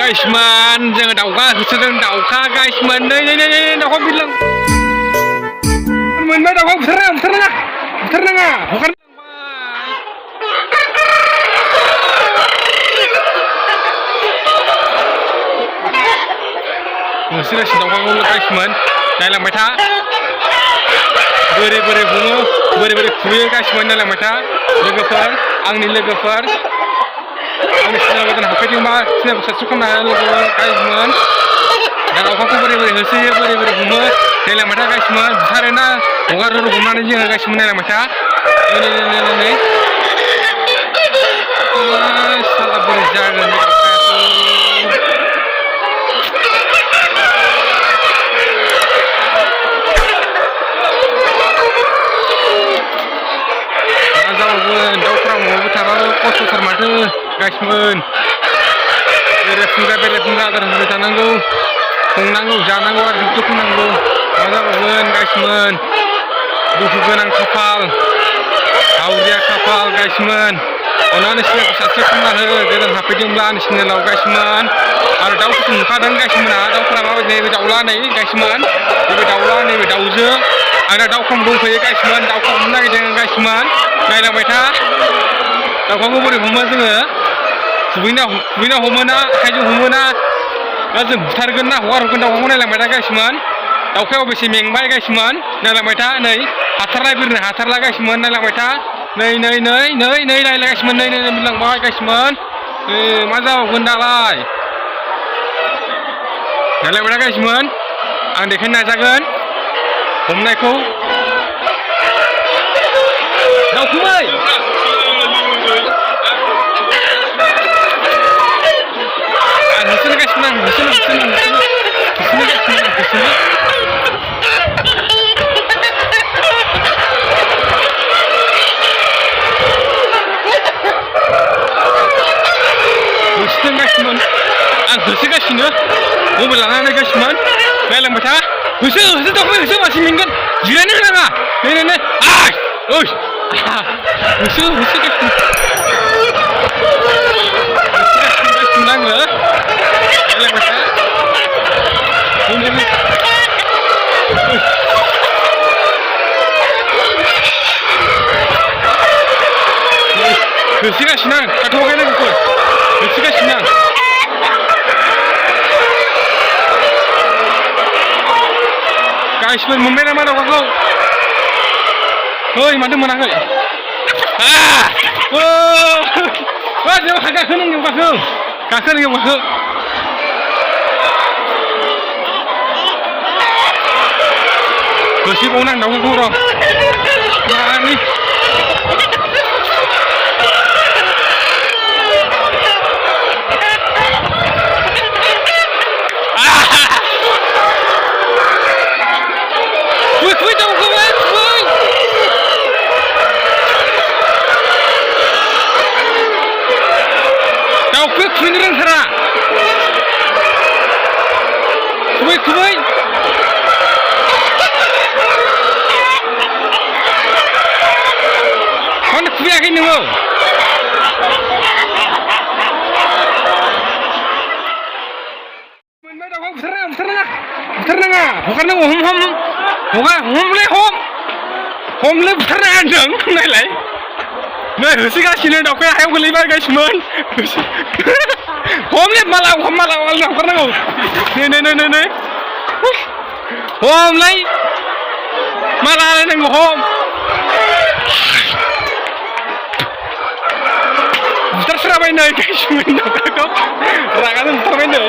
गाइसमोन जोङो दाउखा होसोदों दाउखा गाइसमोन नै दाउखा बिरलां मोनबाय दाउखा बुथारनाङा हगारलांबाय होसोगासिनो दाउखाखौ गाइसमोन नायलांबाय था बोरै हमो बोरै खुबैयो गाइसमोन नायलांबाय था लोगोफोर आंनि लोगोफोर आंनि चेनेल गोदान हाबफैदोंबा चेनेलखौ साबस्क्राइब खालामनो लोगोफोर गाइसमोन दा दाउखाखौ बोरै होसोयो बोरै हमो नायलांबाय था गाइसमोन बुथारोना हगारो हमनानै जोङो गाइसमोन नायलांबाय था नै साला बोरै जागोन दाउफ्रा न'आवबो थाबाबो खस्थ'थार माथो गाइसमोन बेरे फुंजा आदार होबाय थानांगौ संनांगौ जानांगौ आरो दुब्लि फोनांगौ मा जाबावगोन गाइसमोन दुखु गोनां खाफाल हावरिया खाफाल गाइसमोन अननानै चेनेलखौ साबस्क्राइब खालामना हो गोदान हाबफैदोंब्ला आंनि चेनेलाव गाइसमोन आरो दाउफोरखौ नुखादों गाइसमोना दाउफोरा माबायदि नैबे दाउला नै गाइसमोन नैबे दाउला नैबे दाउजो आंना दाउखौ दंफैयो गाइसमोन दाउखौ हमनो नागिरदों गाइसमोन नायलांबाय था दाउखाखौ बोरै हमो जोङो खुबैना हमोना आखाइजों हमोना जों बुथारगोन ना हगारहरगोन दाउखाखौ नायलांबाय था गाइसमोन दाउखाया अबेसे मेंबाय गाइसमोन नायलांबाय था नै हाथारनाय बिरनो हाथारला गाइसमोन नायलांबाय था नै नायलाय गाइसमोन नै बिरलांबाय गाइसमोन मा जाबावगोन दालाय नायलांबाय था गाइसमोन आं देखायनो नाजागोन हमनायखौ दाउखुमै आं होसोगासिनो मबाइल लानानै गाइसमोन नायलांबाय था होसो दाउखुमै होसो मासे मेंगोन जिरायनो होनाङा नै होसो गाइसमोन आङो नायलांबाय था होसोगासिनो आं थाथ'वाखै लोगोफोर होसोगासिनो आं गाइसमोन मोनबाय नामा दाउखाखौ ओइ माथो मोनाखै गाखो होसोबावनो आं दाउखाखौ र' मानि खुबैनो रोंथारा खुबै मानो खुबैयाखै नोङो मोनबाय दाउखा बुथारनाङा हगारनांगौ हमलै बुथारनाङा होनदों नायलाय नै होसोगासिनो दाउखाया हायाव गोलैबाय गाइसमोन हमलै माला हगारनांगौ नै हमलै माला नायनांगौ बुथारस्राबाय नै गाइसमोन दाउखाखौ रागाजों बुथारबाय नै